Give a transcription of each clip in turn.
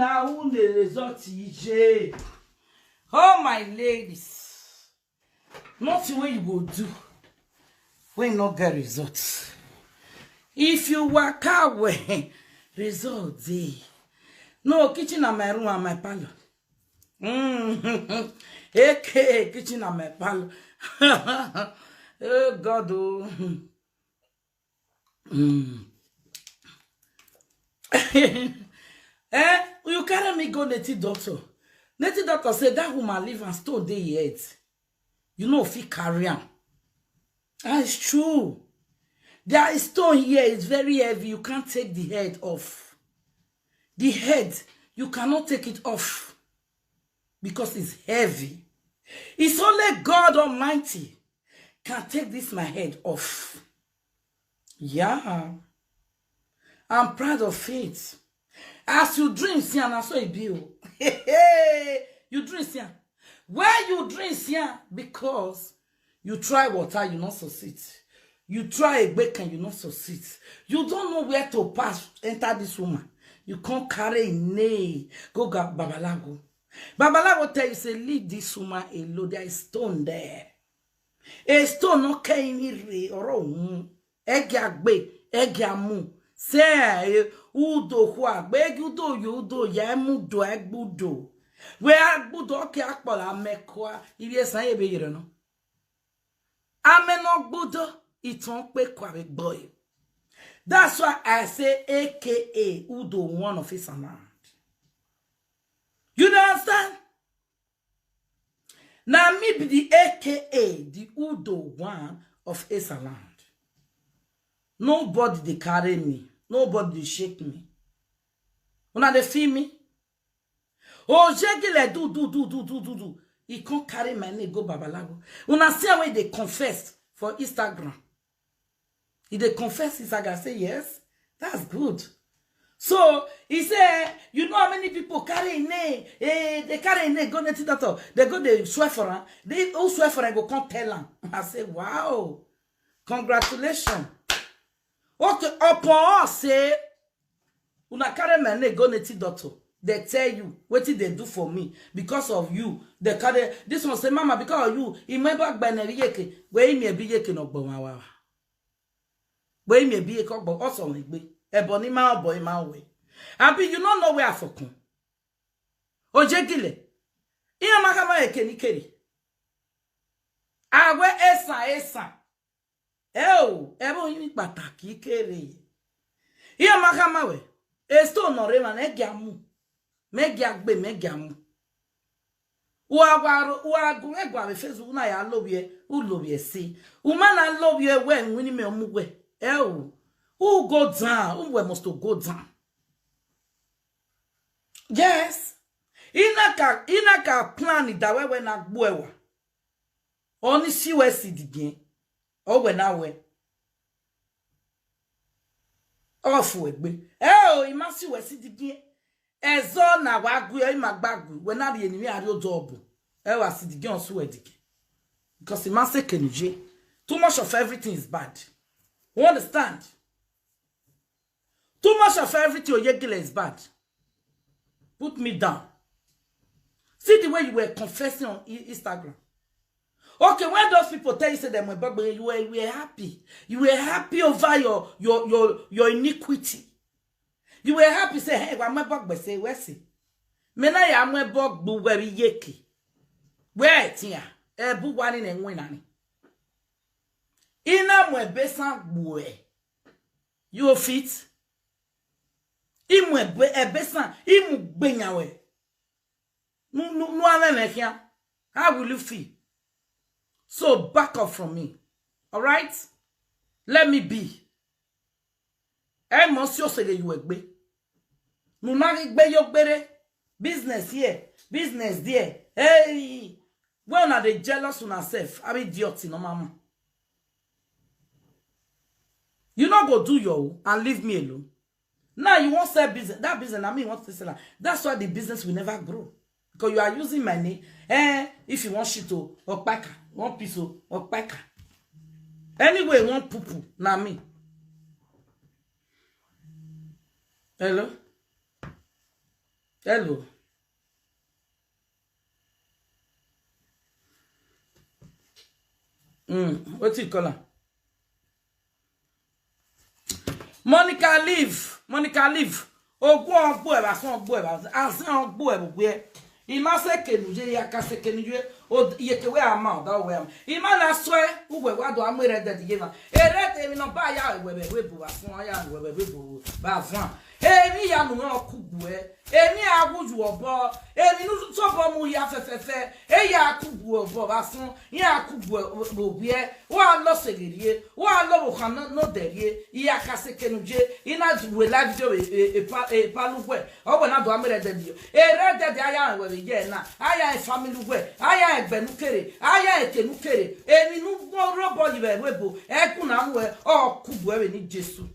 Now who the result EJ? Oh my ladies, nothing what you go do when you not get results. If you work out way, result day. No kitchen and my room and my parlor. AK kitchen and my parlor. Oh God, oh. You carry me go native doctor. Native doctor said that woman live and stone dey head. You know if he carry am. That's true. There is stone here, it's very heavy. You can't take the head off. The head, you cannot take it off because it's heavy. It's only God Almighty can take this my head off. Yeah. I'm proud of it. As you drink, see, and I saw a bill. You drink, see. Why you drink, see? Because you try water, you not succeed. You try a bacon, you not succeed. You don't know where to pass, enter this woman. You can't carry a nay. Go Babalago. Babalago tell you, say, leave this woman alone. There is stone there. A stone no can or egyamu. Say udo kwa begudo yudo yamudo egbudo. We agbudo ke akpola mekwa. Iye san ye be yire no. Ameno gbudo iton pe kwa be boy. That's why I say AKA Udo one of his land. You don't understand? Now me be the AKA the Udo one of his land. Nobody they carry me. Nobody they shake me. Una they feel me? Oh, shake le do. He can't carry my name go Babalago. Una see how they confess for Instagram. If they confess Instagram, say yes, that's good. So he said, you know how many people carry a name? They carry a name, go to doctor. They go they swear for her. They all swear for her, go come tell them. I say, wow, congratulations. Okay, upon us say, una carry my name, go to doctor. They tell you what did they do for me because of you. They carry this one say, Mama, because of you, remember by Neviyeke, where me be yeke no bomawa. Where me be a cock, but also be a bonny ma boy my way. Happy, you don't know where I for come. O jegile, iya makama ekeni keri. Awe esa. Ebo yini pataki keri. Iya makama we. Esto no reman egyamu. Megyamu. Uagu egwa me fezu una ya lobie, u lobie si. Umana lobie we nwini me omuwe. Who go down? Who must go down? Yes. Inaka plan that way when I go. Only see where see again. Or when I went. Off with me. You must see where see again. Ezo na wagu ya magbagu. When I the enemy are your job. I see again on swear again. Because the master can too much of everything is bad. You understand? Too much of everything Oyegile is bad. Put me down. See the way you were confessing on Instagram. Okay, when those people tell you say them you were happy. You were happy over your iniquity. You were happy say, hey, what my bug say where see? Mena ya mwe bug bu very yeki. Where it here? Bu one in and winning. Ina mwe besan bue. You fit? Imwe besan. Imu benyawe. No ame. How will you feel? So back up from me. Alright? Let me be. Monsieur say you egbe. Nunari gbe yo gbere. Business here. Business there. Hey. When are they jealous on herself? I'm idiot no mama. You not go do your and leave me alone. Now you won't sell business. That business, I mean, wants to sell. That's why the business will never grow. Because you are using my name. If you want shit or packer, one piece or packer. Anyway, one poo-poo. Now me. Hello? Hello. What you call her? Monica leave. Monica leave. Oh, go on, boy, I saw boy. I saw boy, boy. Ima se kenuje ya ka se kenuje o ye ke we ama da we am. Ima na so we wa do amere de de ma. Ere de mi no ba ya we bu afun ya we bu ba afun. Emi ya nu no kubu emi aguju obo emi nu so bo mu ya fefefe e ya kubu obo ba fun ya kubu obi e wa lo segerie wa lo bo kan no derie ya ka se kenuje ina we la video e palugwe o na do amere de dio ere de aya we ye na aya e family we aya e gbenukere aya e kenukere emi nu robo yibe webo e ku na mu e o kubu e ni Jesu.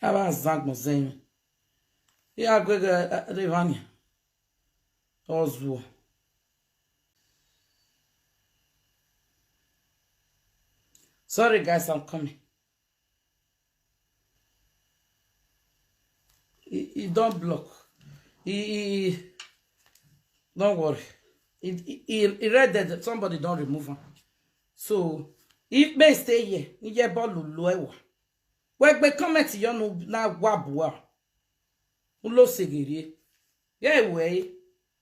Aba zang mo zen. Ya gwega Revania. Ozuo. Sorry guys, I'm coming. He don't block. He don't worry. He read that somebody don't remove him. So if may stay here, he get ball low. We comment you no na wabua. Ulo segiri. Yeah we.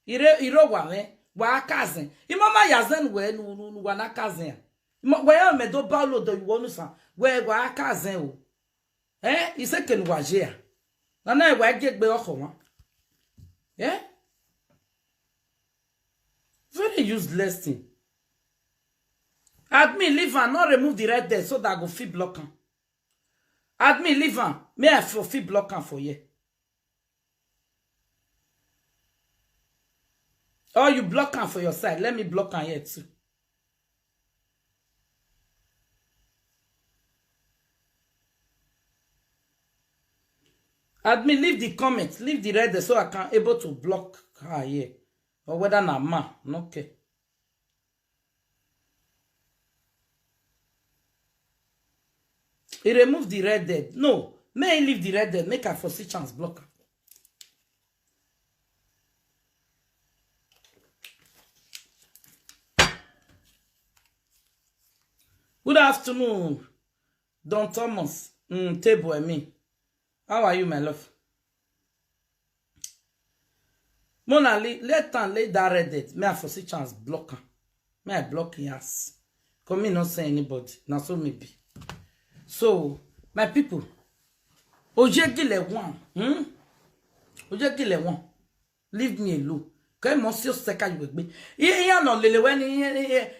Iro wa me wa cousin. Imama yazen we nu wa na cousin. We am me do balo do you want san. We wa cousin o. Ise ken wa je. Na na we gegbe oko wa. Yeah? Very useless thing. Admin leave and not remove the red there so that I go fit block am. Admin leave am. May I fit block am for you. Or you block am for your side. Let me block am here too. Admin leave the comment. Leave the red there so I can able to block her here. Or whether na ma. Okay. He removed the red dead. No, may he leave the red dead. Make a for chance blocker. Good afternoon, Don Thomas. Table and me. How are you, my love? Mona, let that red dead. May I for chance blocker. May I block yes. Come me not say anybody. Now so maybe. So, my people, Ojegile one, Ojegile one, leave me alone. Quand monsieur seka yugbe, iya no lele when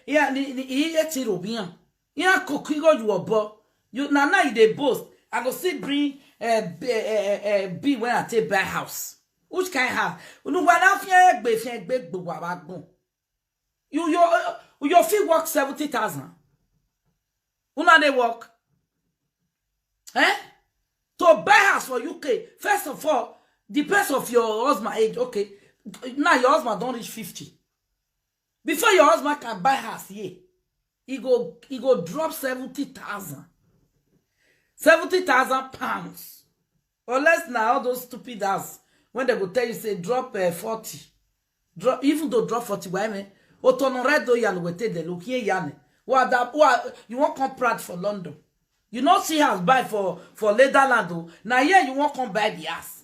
iya ti robian, iya kokigo you obo, you na dey boast. I go see bring B when I take buy house. Which kind house? No one out here egbe gbogbo abagbon. You fee work 70,000. Una dey work. To buy house for UK, first of all, depends of your husband age. Okay, now your husband don't reach 50. Before your husband can buy house here, he go drop 70,000. 70,000 pounds. Unless now all those stupid ass when they go tell you say drop 40. Drop even though drop 40, why me? Otonoredo yaluete de look here yane. What you want come proud for London? You not see house buy for Netherlands. Now here you won't come buy the house.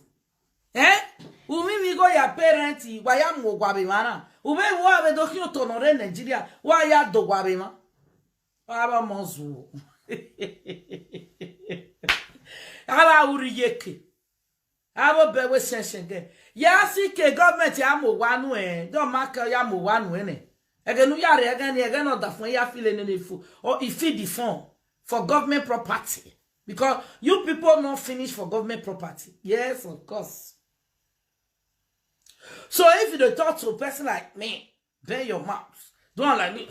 We go your parents. Why am go gwabe mana? Ube wa be do kino tonore Nigeria. Why ya do gwabe ma? Aba monzu. Aba uriyeke. Aba bewe shenshenge. Ya si ke government ya mo wanu Don't mark ya mo wanu Egenu yare again no da fun ya file ne fu. Or if feed the phone. For government property. Because you people not finish for government property. Yes, of course. So if you don't talk to a person like me, bend your mouth. Don't like me.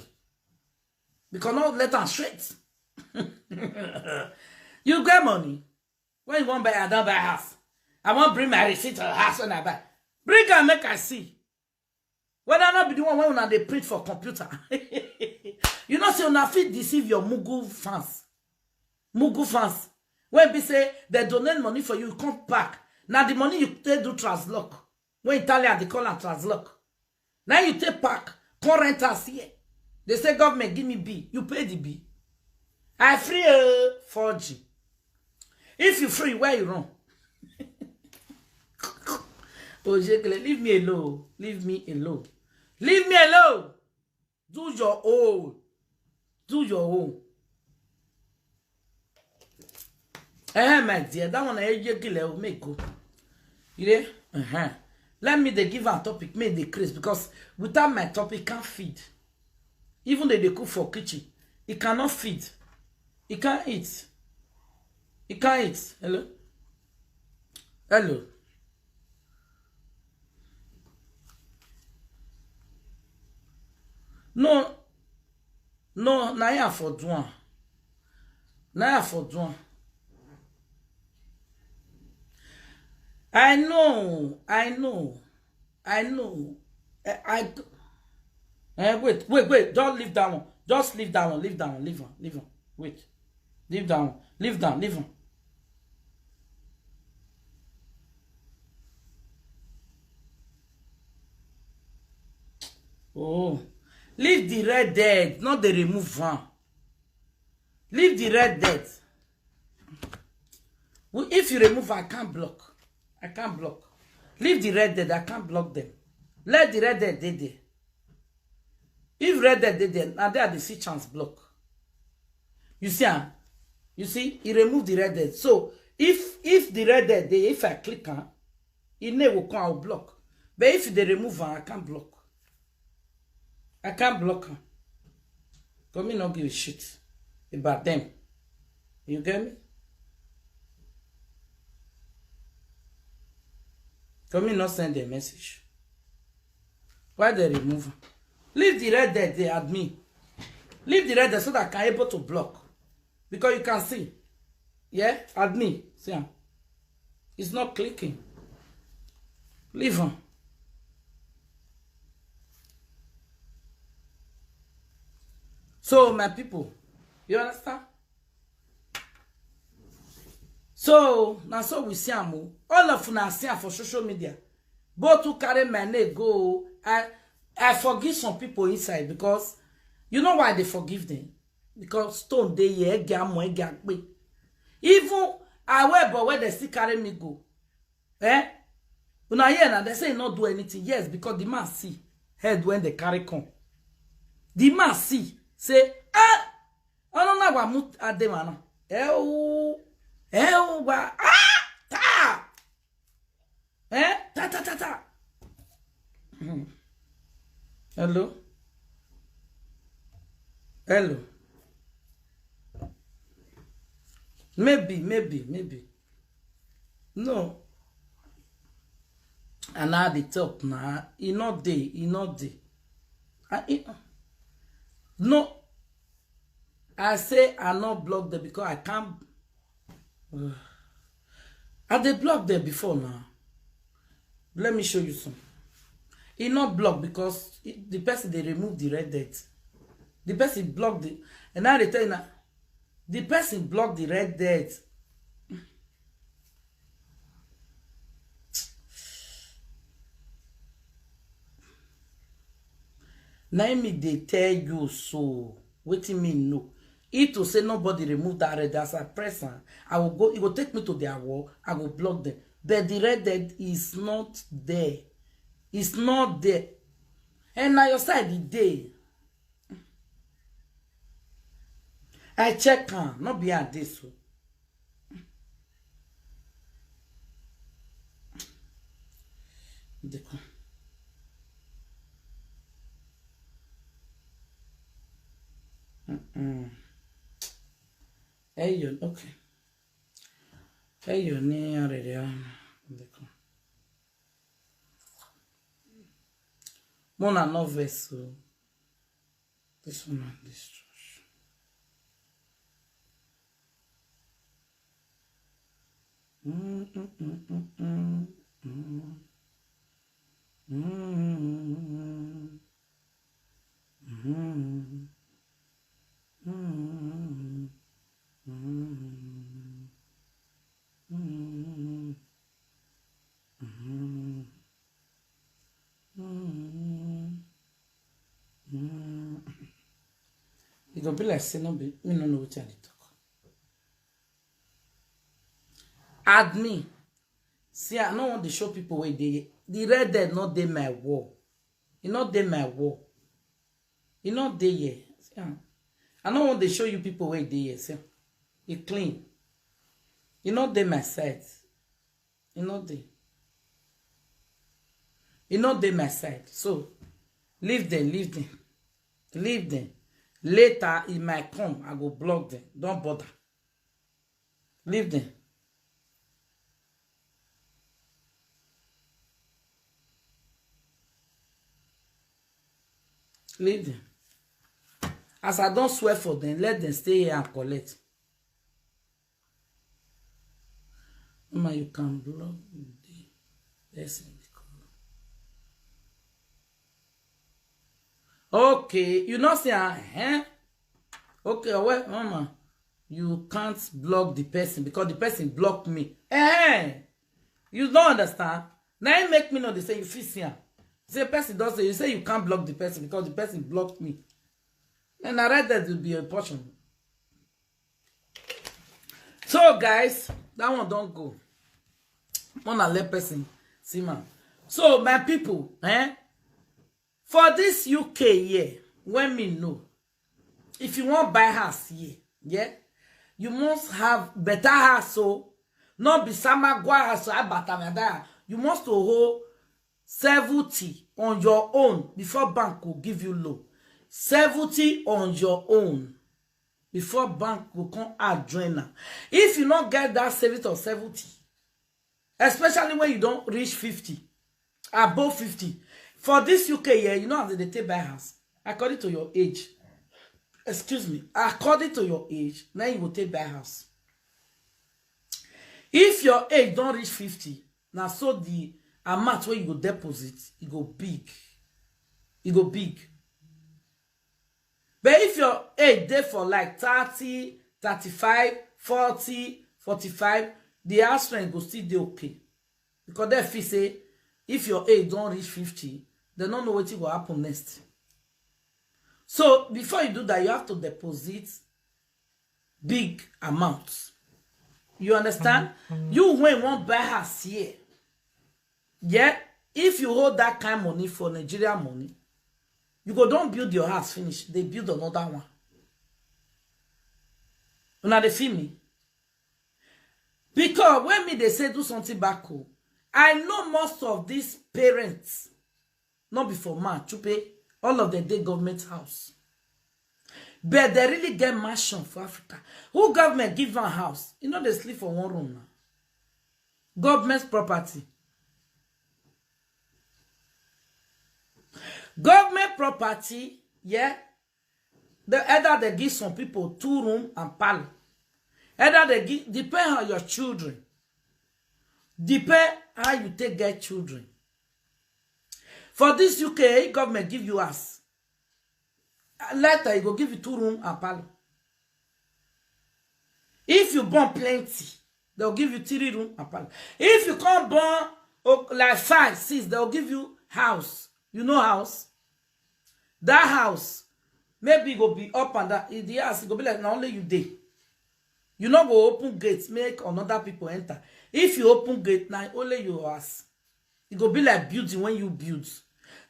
Because not let them straight. You get money. When you want to buy, I don't buy house. I want to bring my receipt to the house when I buy. Bring and make I see. Whether not be the one when they print for computer. You know, say una fit deceive your Mugu fans. Mugu fans. When they say they donate money for you, you come back. Now the money you take do translock. When Italian they call it translock. Now you take back, come rent us here. They say government give me B. You pay the B. I free 4G. If you free, where you run? Oh, leave me alone. Leave me alone. Leave me alone. Do your own. Do your own. My dear, that one I make go. You know? Let me they give a topic, make the craze, because without my topic, can't feed. Even though they cook for kitchen, it cannot feed. It can't eat. It can't eat. Hello? Hello? No, na ya for doing. Na ya for doing. I know. Wait. Don't leave that one. Just leave that one. Leave on. Wait. Leave down. Leave on. Oh. Leave the red dead, not the remove one. Leave the red dead. If you remove, I can't block. Leave the red dead, I can't block them. Let the red dead there. If red dead there, now they are the see chance block. You see, he removed the red dead. So if the red dead there, if I click on, it never will come out block. But if they remove one, I can't block. I can't block her. Come me not give a shit about them. You get me? Come me not send a message. Why they remove her? Leave the red there, they admin. Leave the red there so that I can able to block. Because you can see. Yeah? Admin. See? It's not clicking. Leave her. So, my people, you understand? So, now so we see all of you see for social media. Both to carry my name go. I forgive some people inside because you know why they forgive them? Because stone they here, even I wear but where they still carry me go. Una here now they say not do anything. Yes, because the man see head when they carry come. The man see. Say, I don't know what mut ademana. Ta. Ta. Hello. Maybe. No. And now the talk now. He not day. No, I say I not block them because I can't. I they blocked them before now. Let me show you some. He not blocked because the person they removed the red dead. The person blocked the, and now they tell you now, the person blocked the red dead. Now me they tell you so. What do you mean no? If to say nobody remove that red as a person, I will go. It will take me to their wall. I will block them. But the red dead is not there. It's not there. And now your side is there. I check on. Not be at this one. Hey, you okay. Hey, you near already. Mona no vessel. This one and this. Mm, mm, mm, mm, mm, mm, mm. It don't be like say no be me no know what I dey talk. Add me. See, I no want to show people where they the red dead not dey my wall. It not dey my wall. It not dey here. See, I don't want to show you people where they here. See, it clean. It not dey my side. It not dey. It not dey my side. So leave them, leave them, leave them. Later it might come. I go block them. Don't bother. Leave them. Leave them. As I don't swear for them, let them stay here and collect. Mama, you can block the person. Okay, you not say, okay, well, Mama, you can't block the person because the person blocked me. You don't understand. Now you make me know they say you feel here. Say person does say you say you can't block the person because the person blocked me. And I read that will be a portion. So guys, that one don't go. Wanna let person see man. So my people, for this UK year, when me know, if you want buy house here, yeah, you must have better house. So not be sama gwa house so you must to hold 70 on your own before bank will give you loan. 70 on your own before bank will come add joiner. If you not get that savings of 70, especially when you don't reach 50, above 50, for this UK year, you know how they take buy house according to your age. Excuse me, according to your age, now you will take buy house. If your age don't reach 50, now so the amount where you go deposit, it go big. It go big. But if your age there for like 30, 35, 40, 45, the house rent go still dey okay. Because they feel say, if your age don't reach 50, they don't know what will happen next. So before you do that, you have to deposit big amounts. You understand? You when you want buy house here, yeah, if you hold that kind of money for Nigeria money, you go don't build your house finish. They build another one. Now they feel me. Because when me they say do something back home, I know most of these parents, not before man, to pay all of the day government house. But they really get mansion for Africa. Who government give one house? You know they sleep for one room now. Government's property. Government property, yeah. Either they give some people 2 room and parlor. Either they give, depend on your children. Depend how you take get children. For this UK, government give you house. Later, it will give you 2 room and parlor. If you born plenty, they'll give you 3 room and parlor. If you can't born like 5, 6, they'll give you house. You know house? That house, maybe it will be up and down. The house, it will be like, not only you dey. You not go open gates, make another people enter. If you open gate, now only your house. It will be like building when you build.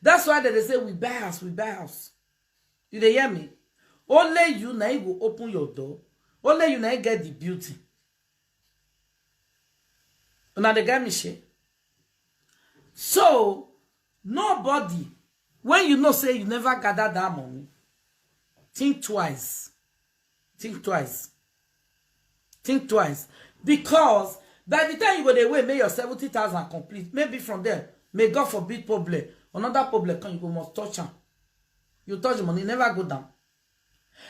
That's why they say, we buy house, we buy house. You dey hear me? Only you now will open your door. Only you now get the beauty. Now they get me share. So, nobody, when you know say you never gather that money, think twice. Think twice. Think twice. Because by the time you go away, make your 70,000 complete. Maybe from there, may God forbid problem. Another problem come, you go must touch them. You touch the money, never go down.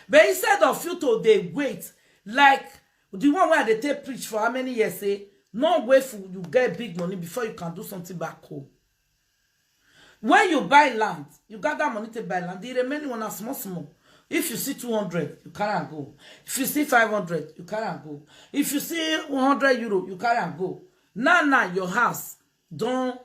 But instead of you to they wait, like the one where they take preach for how many years, say, no wait for you get big money before you can do something back home. When you buy land, you got that money to buy land. The remaining one are small. If you see 200, you carry and go. If you see 500, you carry and go. If you see 100 euro, you carry and go. Now, your house, don't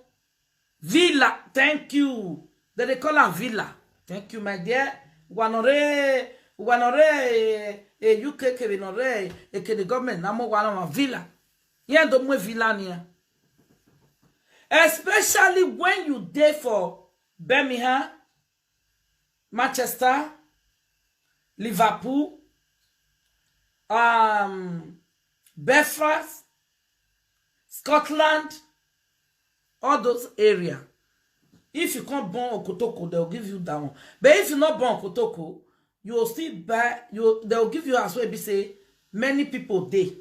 villa. Thank you. They call her villa. Thank you, my dear. Wanore, UK kevinore, the government namo wana villa. Yeah, don't move villa near. Especially when you there for Birmingham, Manchester, Liverpool, Belfast, Scotland, all those areas. If you can't born Okotoko, they'll give you that one. But if you're not born Okotoko, you will still buy, they'll give you as well, be say, many people there.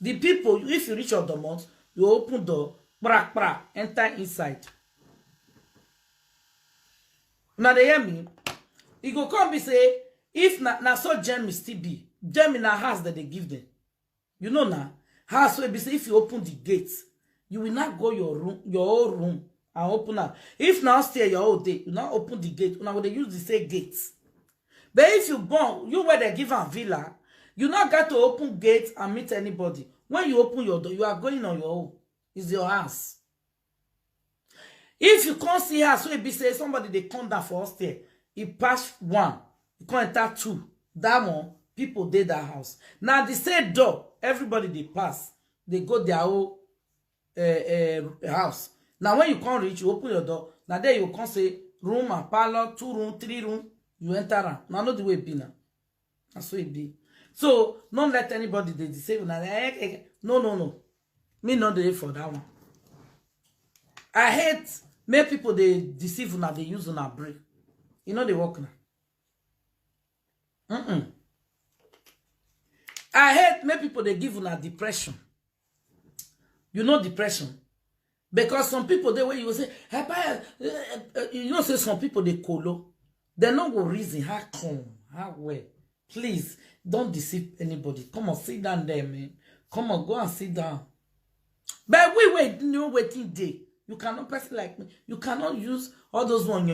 The people, if you reach out the month, you open door, enter inside. Now they hear me? You go come be say, if na so gem still be, gem in a house that they give them. You know now, house will be say, if you open the gates, you will not go your own room and open up. If now stay your whole day, you now open the gate. Now they use the same gates. But if you born, you where they give a villa, you not got to open gates and meet anybody. When you open your door, you are going on your own. It's your house. If you can't see house, so it be say somebody they come down for us there. It pass one, you can't enter two. That one, people did that house. Now the same door, everybody they pass, they go their own house. Now when you can't reach, you open your door. Now there you can say room and parlor, 2 room, 3 room. You enter. Now not the way it be now. That's what it be. So don't let anybody they deceive. No. Me not there for that one. I hate make people they deceive now they use on a break. You know they work now. I hate make people they give on a depression. You know depression. Because some people they way you say, you know say some people they colo. They no go reason how come, how well. Please don't deceive anybody. Come on, sit down there, man. Come on, go and sit down. But we no waiting day. You cannot person like me. You cannot use all those ones.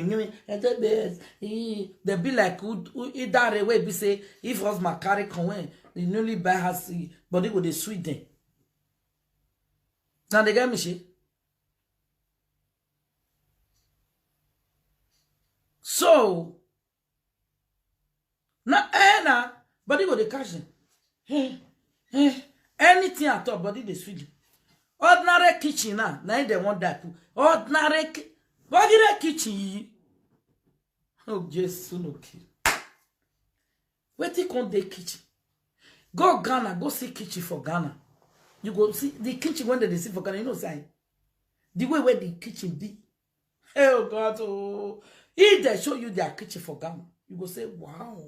They be like either way be say if was my carry come the newly buy has body with the sweet them. Now they get me she. So now body go the catch them. Anything at all, body they sweet. Ordinary kitchen now they want that. Ordinary body kitchen. Oh Jesus, okay. Where they come the kitchen? Go Ghana, go see kitchen for Ghana. You go see the kitchen when they see for Ghana. You know saying the way where the kitchen be. Oh God, oh. If they show you their kitchen for Ghana, you go say, wow.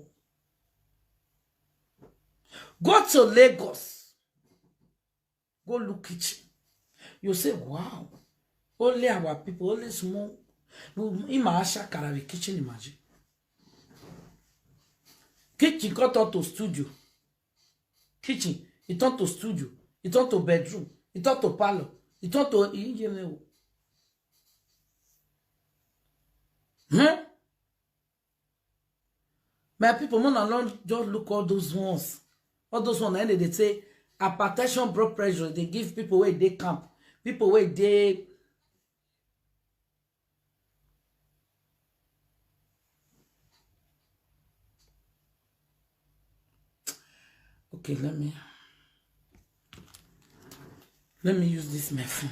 Go to Lagos. Go look kitchen. You say, wow. Only our people, only small. Imagine Karawi kitchen, imagine. Kitchen got out to studio. Kitchen, it turned to studio. It turned to bedroom. It turned to parlor. It turned to... My people, just look all those ones. All those ones, and they say hypertension, blood pressure. They give people where they camp. People where they... Okay, let me use this my phone.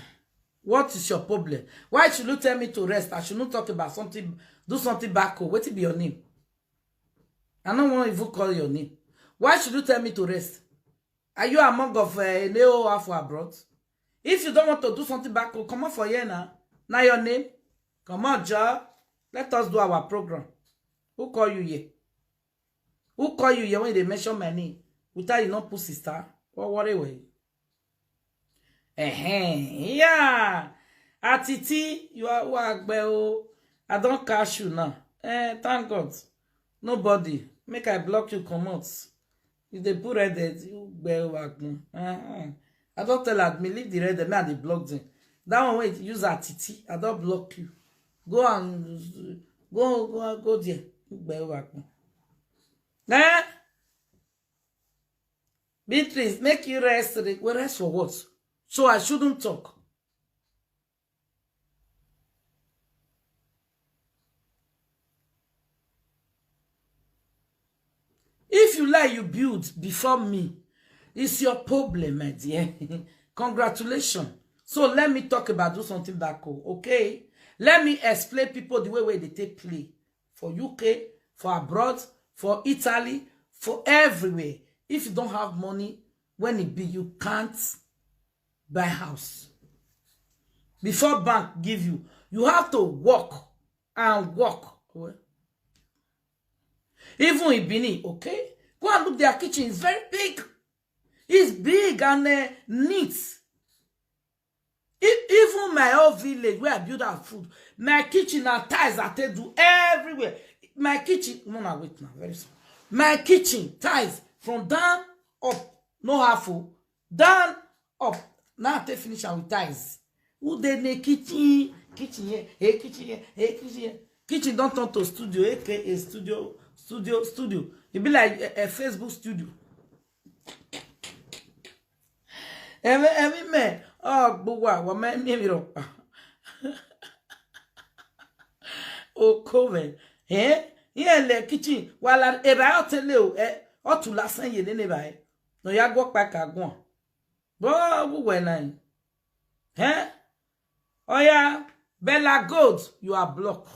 What is your problem? Why should you tell me to rest? I should not talk about something, do something back home. What will be your name? I don't want to even call your name. Why should you tell me to rest? Are you among of Neo Afro abroad? If you don't want to do something back home, come on for here now. Now your name? Come on, Joe. Let us do our program. Who call you here? Who call you here when they mention my name? Without you not put sister? What worry? Yeah. Atiti, you are Wagbeo. I don't catch you now. Thank God. Nobody. Make I block you, come out. If they put red, you bear Wagner. I don't tell admin, leave the red, me and they block them. That one way use Atiti. I don't block you. Go and go there. Eh? Beatrice, make you rest. Well, rest for what? So I shouldn't talk. If you like, you build before me. It's your problem, my dear. Congratulations. So let me talk about do something back home, okay? Let me explain people the way they take play. For UK, for abroad, for Italy, for everywhere. If you don't have money, when it be, you can't buy house. Before bank give you, you have to work and work. Even in Benin, okay? Go and look, their kitchen is very big. It's big and neat. Even my old village where I build our food, my kitchen and tiles that they do everywhere. My kitchen, no, wait now, very soon. My kitchen, tiles, from down up, no half full, down up. Now they finish with tiles. Who they make kitchen here, hey, kitchen here, hey, kitchen here. Kitchen don't turn to studio, aka studio. It be like a Facebook studio. Every man, oh, but what man me up? Oh, COVID, eh? Yeah, the kitchen. While I ever tell you, or to last year, anyway. No, ya go back again. Bro, when I, eh? Oh yeah, Bella Gold, you are blocked.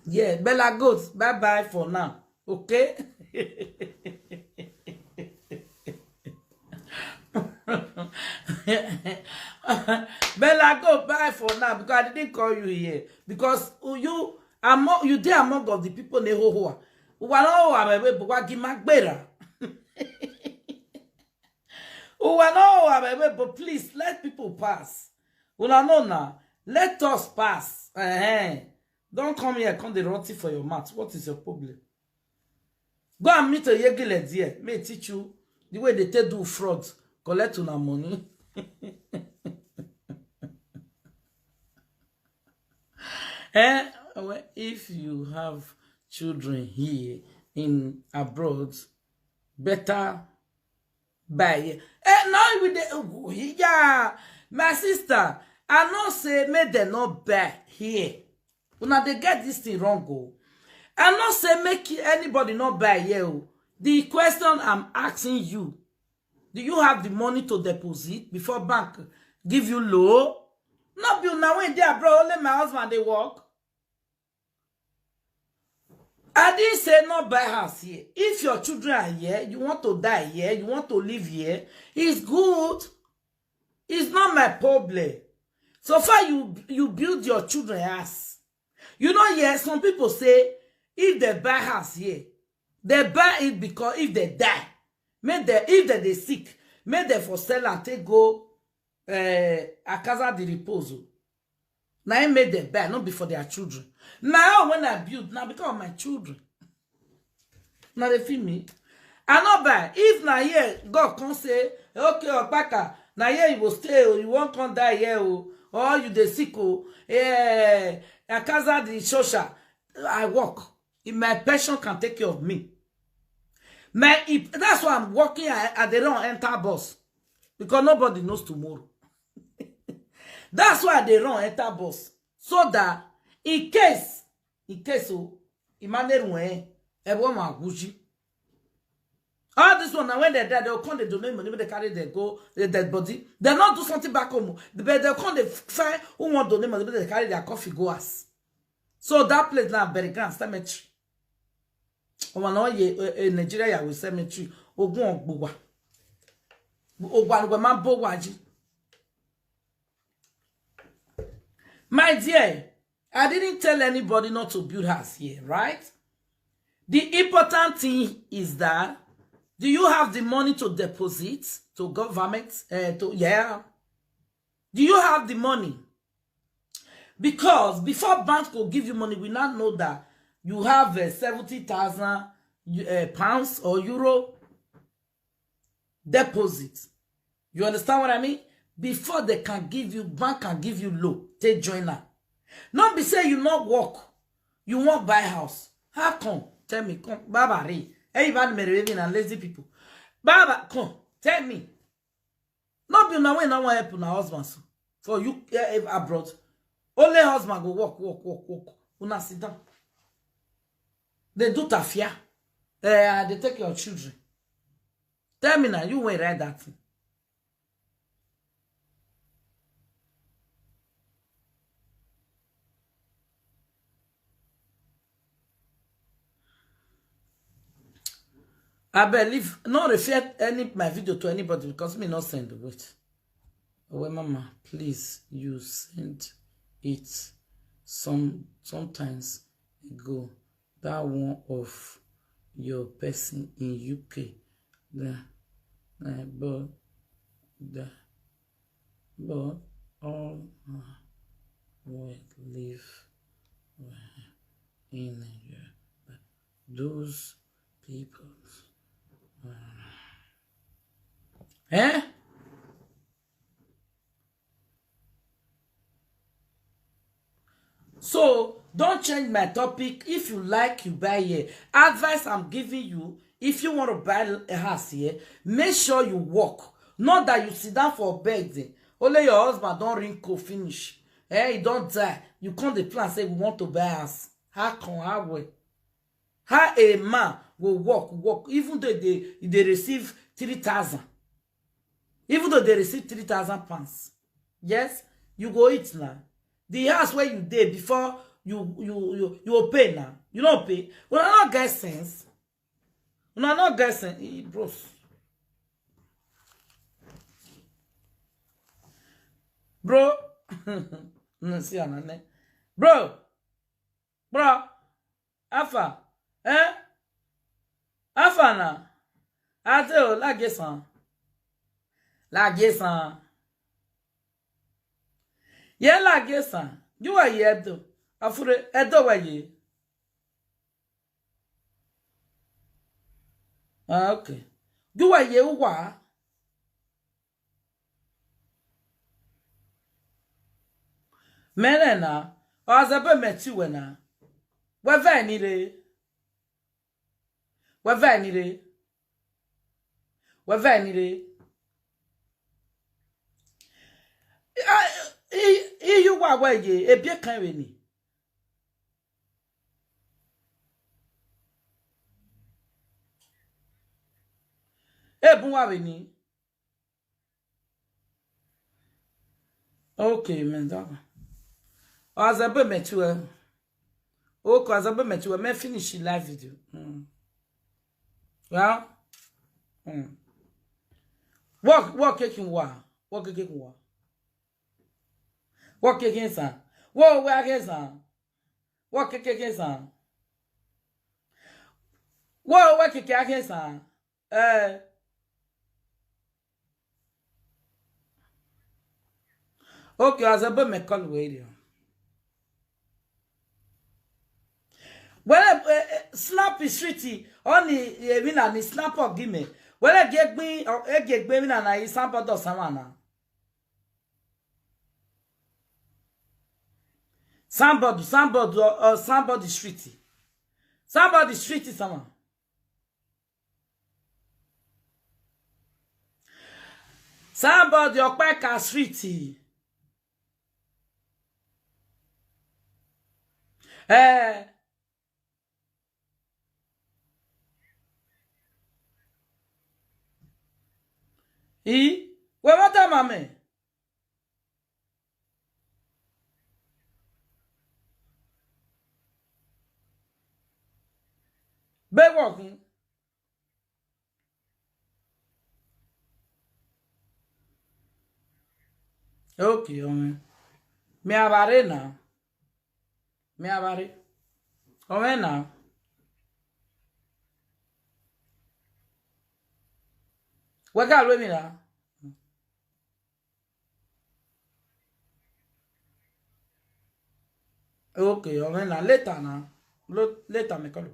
Yeah, Bella Goats, bye-bye for now. Okay? Bella Goats, bye for now because I didn't call you here. Because you there among of the people in Nehohoa. But please let people pass. Let us pass. Don't come here, come the rotty for your mouth. What is your problem? Go and meet a yegile dear. May teach you the way they do fraud. Collect your money. If you have children here in abroad, better buy. Now with the yeah, my sister, I not say make them not buy here. Now they get this thing wrong, go. I'm not saying make anybody not buy here. The question I'm asking you, do you have the money to deposit before bank give you low? Not be now when they are bro, only my husband they work. I didn't say not buy house here. If your children are here, you want to die here, you want to live here, it's good. It's not my problem. So far you build your children house. You know, yes, some people say if they buy house here, they buy it because if they die, if they sick, make them for sell and take go a casa de reposo. Now I made them buy, not before their children. Now when I build, now because of my children. Now they feel me. I not buy. If now here God can say, okay, Opaka, now here you will stay, or you won't come die here, or you the sick, a casa de social. I work. If my passion can take care of me. That's why I'm working at the don't enter bus. Because nobody knows tomorrow. That's why they don't enter bus. So that in case imagine everyone will Gucci. All this one, now when they're there, they'll come, they donate money, they carry their dead body. They'll not do something back home. They'll come, they find who want to donate money, they carry their coffee goers. So that place now, very grand cemetery. In Nigeria, with cemetery. My dear, I didn't tell anybody not to build house here, right? The important thing is that do you have the money to deposit to government? Do you have the money? Because before banks will give you money, we now know that you have 70,000 pounds or euro deposit. You understand what I mean? before they can give you, bank can give you low, take joiner. Not be say you not work, you want buy house. How come? Tell me, come, Baba Ray. Everybody married and lazy people. Baba, come, tell me. Not be now when no one help na husband so. For you abroad. Only husband go work. Una sit down. They do tafia. They take your children. Tell me now, you won't write that thing. I believe not refer any my video to anybody because me not send the wait. Oh, mama, please you send it sometimes ago. That one of your person in UK. But all will live in Nigeria. Those people. Eh? So don't change my topic. If you like, you buy here. Advice I'm giving you, if you want to buy a house here, make sure you work. Not that you sit down for bed. Only your husband don't ring co finish. He don't die. You come the plan say we want to buy a house. How come? How way? How a man will work, even though they receive 3,000. Even though they receive 3,000 pounds. Yes, you go eat now. The house where you did before you pay now. You don't pay. Well, I not get sense. Well, I not get sense, bros. Bro, no see anane. Bro, Alpha, Alpha na. Ate o la gesan. Ye la gesan. You are ye do. Afure edo wa ye. Ah, okay. You are ye wa. Menena. Ozabe meti wena. We venire. You wa wa ye e bie kan we ni. E bun wa we ni. Okay, man, that. Azabe metu. Oh, cause azabe metu. Me finish the live video. Well, What kicking wa? What kicking wa? What kicking san? What kicking san? What kicking san? What kicking san? Okay, as a bit me call radio. Well, Snappy Streety on the winner, the snapper give me. Well, I get me or I get me and I sample to someone. Somebody Streety. Somebody Streety someone. Somebody or Quaker Streety. Well, what am I mean? Be walking. Okay, me avare now. Me avare. Now. What got with me now? Okay, now later now. Later me call.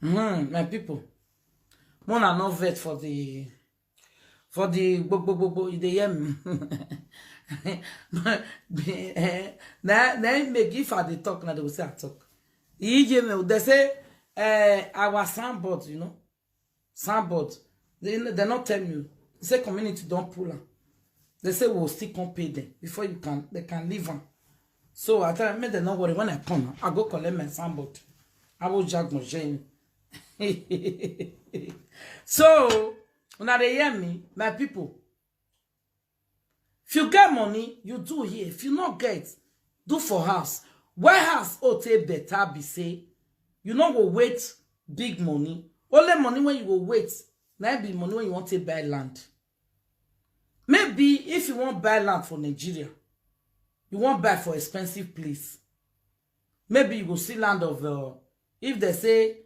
My people. One are not vet for the they hear me. Now make if I they talk now they will say I talk. They say our soundboard, you know, soundboard. They not tell you. They say community don't pull them. They say we'll still can't pay them before they can leave them. So I tell them, make them not worry. When I come, I go collect my soundboard. I will jag my Jane. So now they hear me, my people. If you get money, you do here. If you not get, do for house. Why house ote better be say? You not go wait big money. Only money when you go wait. Now be money when you want to buy land. Maybe if you want buy land for Nigeria, you want buy for expensive place. Maybe you go see land of if they say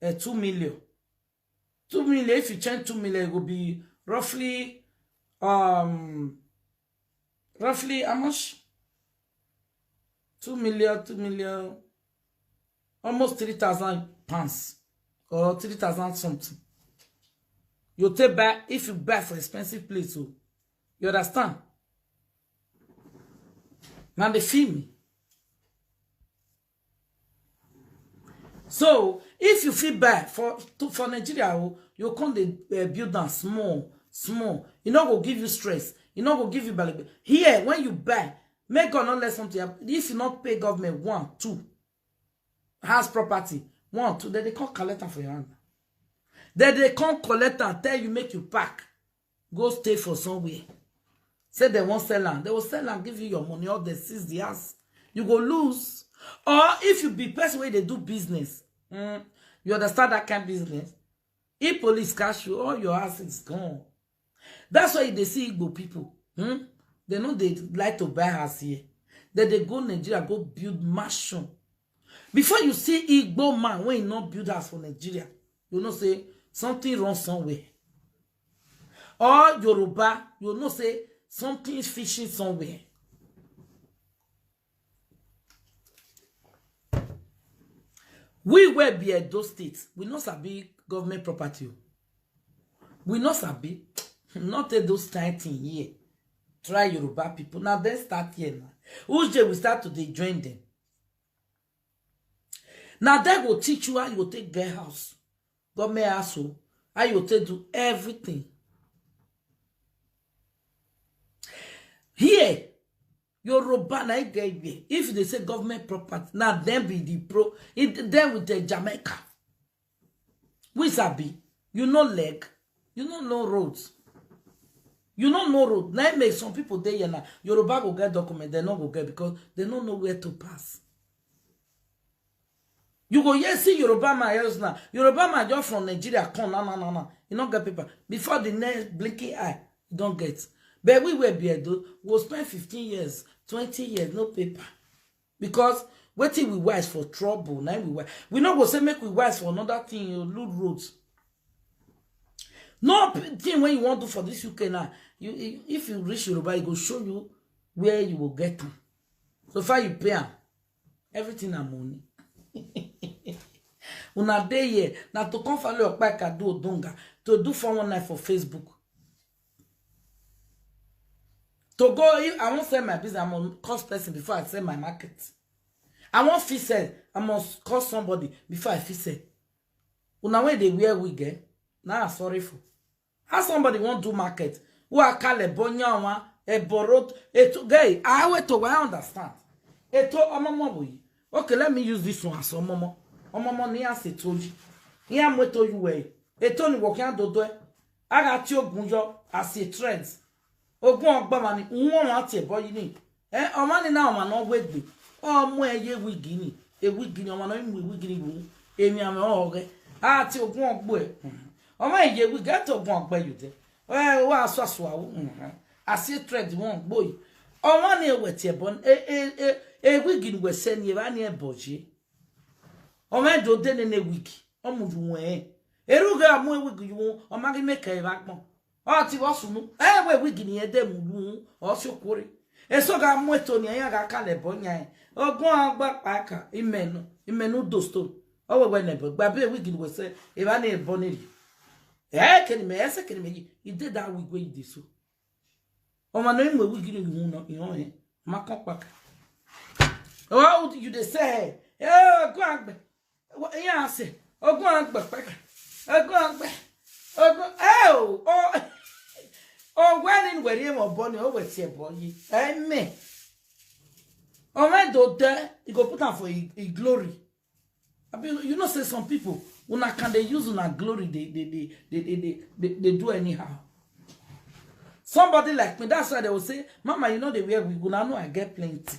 2 million. 2 million, if you change 2 million, it will be roughly how much? 2 million, almost 3,000 pounds or 3,000 something. You take back if you buy for expensive place, so you understand? Now they feel me. So if you feel bad for Nigeria, you can't build them small. You know go give you stress. You know go give you balance. Here, when you buy, make God not let something happen. If you not pay government 1, 2, house property 1, 2, then they can't collect them for your hand. Then they can't collect and tell you make you pack, go stay for somewhere. Say they won't sell land. They will sell and give you your money. All they seize the house, you go lose. Or if you be person where they do business, you understand that kind of business. If police catch you, all your house is gone. That's why they see Igbo people. They know they like to buy house here. Then they go Nigeria, go build mansion. Before you see Igbo man when you not build house for Nigeria, you know say something wrong somewhere. Or Yoruba, you know say something fishing somewhere. We will be at those states. We not sabi government property. We not sabi. Not at those starting here. Try Yoruba people. Now they start here now. Usually we start to join them. Now they will teach you how you take get house. Government house. How you take do everything. Here. Yoruba na get if they say government property, now then be the pro, then with the Jamaica. We sabi, you know leg, you don't know roads. You don't know road. Now it makes some people there here now. Yoruba go get document, they not go get because they don't know where to pass. You go yes see Yoruba man else now. Yoruba man just from Nigeria come no. You don't get paper. Before the next blinking eye, you don't get. But we will be able we'll spend 15 years, 20 years, no paper. Because waiting we wise for trouble. Now we not go say make we wise for another thing, you loot roads. No thing when you want to for this UK now. If you reach Yoruba, it will show you where you will get them. So far you pay them. Everything are money. Una day here. Now to come follow your back and do Odonga. To do 419 for Facebook. To go, if I won't sell my business, I'm on cost person before I sell my market. I won't fee sell, I must cost somebody before I fee sell. Una when they wear wig, eh? Now I'm sorry for. How somebody won't do market? Who are call a bonya one, a borrowed, eto gay. I wait to I understand. Eto omomo. Okay, let me use this one as omomo. Omomo ni as told you. Here I'm to you way. Eto ni working do do. I got your gunjo as a trends. Ogun ogba mani won wan ti ebo yi ni o mani na o ma no wegbe o mu eye wigi ni e wigi ni o ma no mu wigi ni bu emi ame o re a ti ogun ogbo e o ma eye wigi get ogun ogba you de wa aso awo asi thread won gbo yi o ma ni ewe ti ebo e wigi ni we se ni e ba ni eboje o ma do de ne wigi o mu du won eruga mu wigi you o ma gi make e ba pon o ti wo sunu we wigi ni e de mu o so kore eso ga mu eto ni yan ga kale bo yan ogun agba paka imenu do stone o we ne bo gba be wigi ni we se e ba ni e bo ni Can me, yes, can me. You did that week where you did so. Oh, my name will give you know, my cock. Oh, you they say, oh, go on, yeah, I say, oh, go on, back. Oh, when in where you are born, always say, boy, me. Oh, my daughter, you go put on for a glory. I mean, you know, say some people, when I can they use on a glory, they do anyhow. Somebody like me, that's why they will say, Mama, you know the way we go now, know I get plenty.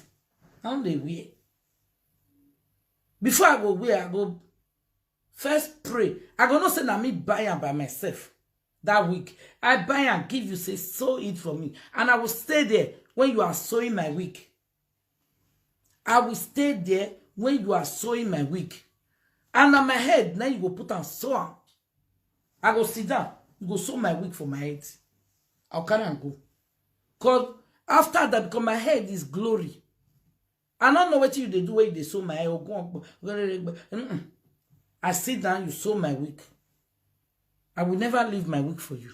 I don't they wear. Before I go wear, I go first pray. I go not say na me buy am by myself. That week, I buy and give you, say, sow it for me. And I will stay there when you are sowing my week. I will stay there when you are sowing my week. And on my head, now you go put on sow. I go sit down. You go sow my week for my head. I'll carry and go. Because after that, because my head is glory. I don't know what you they do when they sow my head. I sit down, you sow my week. I will never leave my week for you.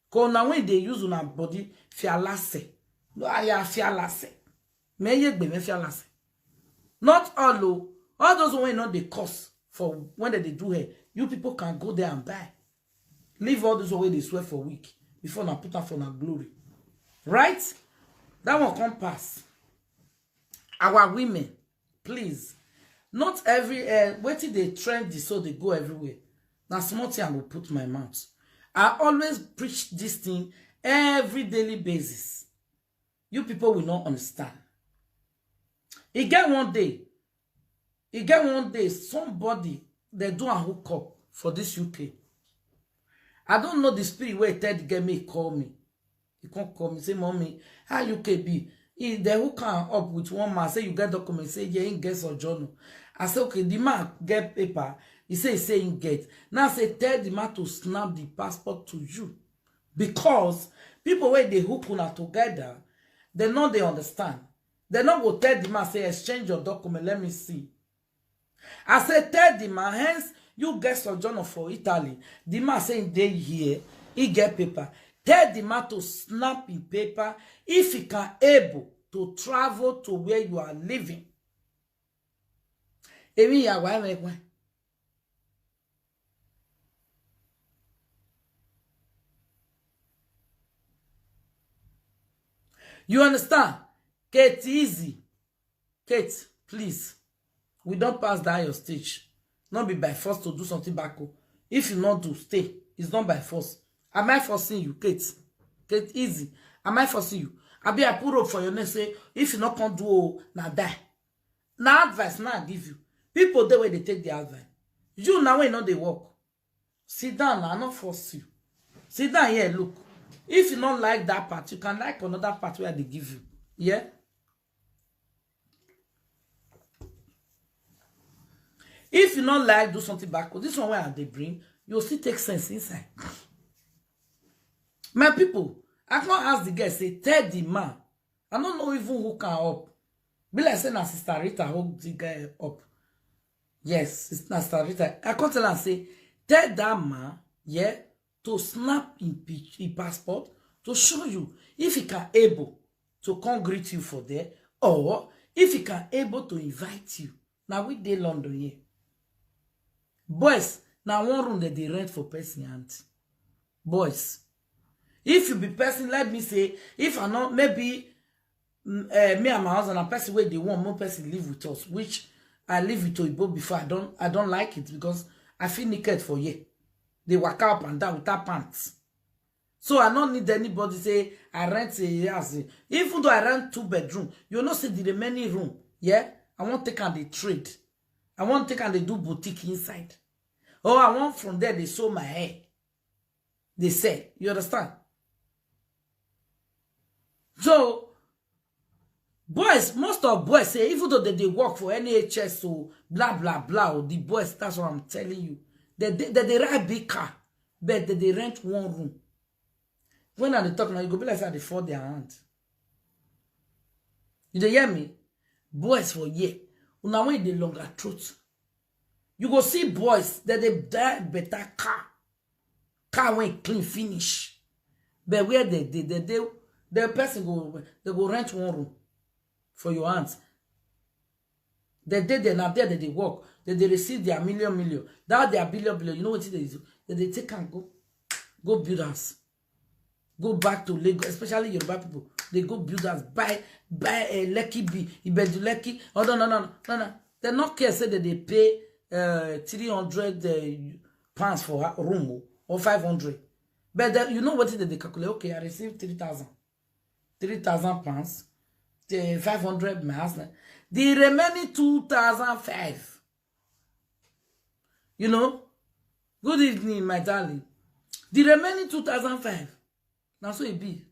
Because now when they use on our body, fialase. No, I am fialase. Not all those who know the cost for when they do it, you people can go there and buy. Leave all those away they swear for a week before now put up for our glory. Right? That one come pass. Our women, please. Not every wait till they trend this so they go everywhere. Now small thing I will put my mouth. I always preach this thing every daily basis. You people will not understand. It get one day somebody they do a hookup for this UK. I don't know the spirit where Ted get me call me. He can't call me say, Mommy, how UK be? They hook up with one man, say you get document, say yeah, in get or journal. I say okay, the man get paper. He say in get. Now say tell the man to snap the passport to you. Because people where they hook una together, they know they understand. They not go tell the man, say exchange your document, let me see. I say tell the man, hence you get sojourner for Italy. The man saying they here, he get paper. Tell the man to snap in paper if he can able to travel to where you are living. Emi ya wa me. You understand? Kate, easy. Kate, please. We don't pass that your stage. Not be by force to do something back home. If you not do, stay. It's not by force. Am I forcing you, Kate? Kate, easy. Am I forcing you? I put up for your name, say, if you not can do, now die. Now advice, now I give you. People, the way they take the advice. You now when they walk. Sit down, I not force you. Sit down here, look. If you don't like that part, you can like another part where they give you. Yeah? If you don't like do something backward, this one where they bring, you'll still take sense inside. My people, I can't ask the guy, say, tell the man. I don't know even who can up. Be like saying, Sister Rita hook the guy up. Yes, Sister Rita. I can't tell her, say, tell that man, yeah, to snap in passport to show you if he can able to come greet you for there, or if he can able to invite you. Now we dey London here. Boys, now one room that they rent for person auntie. Boys, if you be person, let me say, if I not maybe me and my husband and person where they want more person live with us, which I live with Oyibo before. I don't like it because I feel naked for you. They walk up and down without pants. So I don't need anybody say I rent a house. Even though I rent 2 bedroom, you know say the remaining room, yeah, I want take and they trade. I want take and they do boutique inside. Or I want from there they sew my hair. They say, you understand? So boys, most of boys say, even though they work for NHS or blah blah blah, or the boys, that's what I'm telling you. They rent a big car, but they rent 1 room. When are they talking now, you go be like they fall their hand. You dey hear me? Boys for year. Now when they longer truth. You go see boys that they drive better car. car when clean finish. But where the person they go rent one room for your aunt. The day they're not there, they work. They receive their million. That their billion. You know what they do? They take and go build house. Go back to Lagos, especially Yoruba people. They go build house, buy a Lekki B, Ibedu Lekki. Oh no. They not care say that they pay 300 pounds for a room or 500. But you know what they calculate? Okay, I received 3,000 pounds, 500 miles. The remaining 2,005. You know? Good evening, my darling. The remaining 2,005. Now so it be.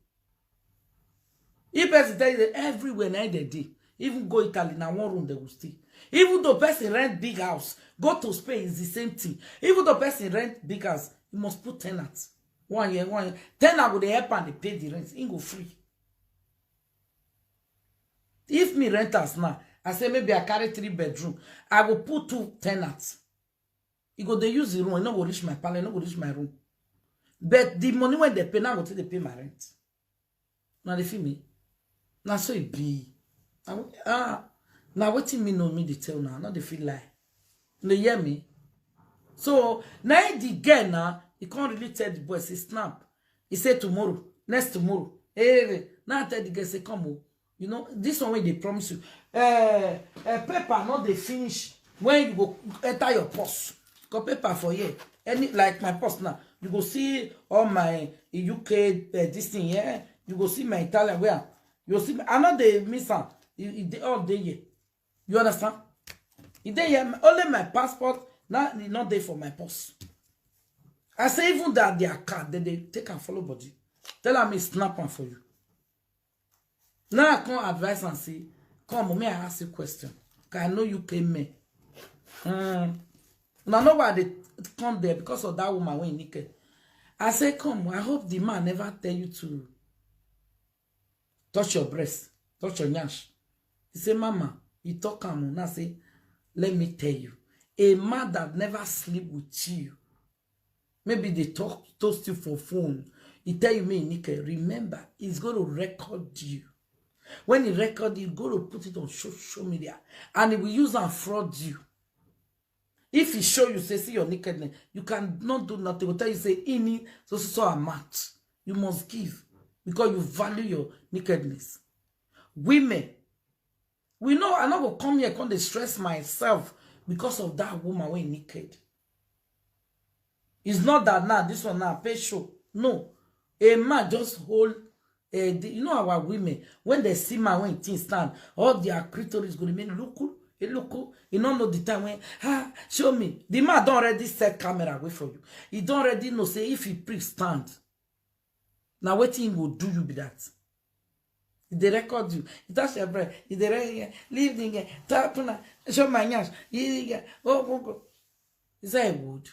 If person tell you that everywhere night they day, even go Italy, now one room they will stay. Even though person rent big house, go to Spain is the same thing. Even though person rent big house, you must put tenants. 1 year. Tenant will they help and they pay the rent. It go free. If me renters now, I say maybe I carry 3 bedroom, I will put 2 tenants. You go they use the room, I no go reach my parlor, I no go reach my room. But the money when they pay now, they pay my rent. Now they feel me. Now so it be. Now what me know me they tell now, not they feel lie. They hear me. So now the girl now, he can't really tell the boy, say snap. He said tomorrow, next tomorrow. Hey. Now I tell the girl, say come on. You know, this one way they promise you. Paper not they finish when you go enter your purse. Got paper for you. Any like my purse now. You go see all my UK this thing here. You go see my Italian where you see. I know they miss out. They all day here. You understand? They here only my passport. Now not there for my purse. I say even that their card they take and follow body. Tell me snap one for you. Now I can't advise and say, come, may I ask you a question? Because I know you pay me. Now nobody come there because of that woman when naked. I say, come, I hope the man never tell you to touch your breast, touch your nyash. He say, Mama, you talk him. Now say, let me tell you, a man that never sleep with you, maybe they toast you for phone, he tell you me naked, remember, he's going to record you. When he record, he's going to put it on social media, and he will use and fraud you. If he show you, say, see your nakedness, you cannot do nothing. He will tell you, say, in so amount. You must give because you value your nakedness. Women, we know I'm not going to come here and come stress myself because of that woman when naked. It's not that now, this one now, pay show. No. A man just hold, you know our women, when they see man when things stand, all their clitoris going to remain local. You don't know the time when, show me. The man don't already set camera away for you. He don't already know, say, if he prick stand. Now, what he will do you be that? If they record you, he touch your breath, if they leave the game, tap on show my nyash, go. Is that a wood?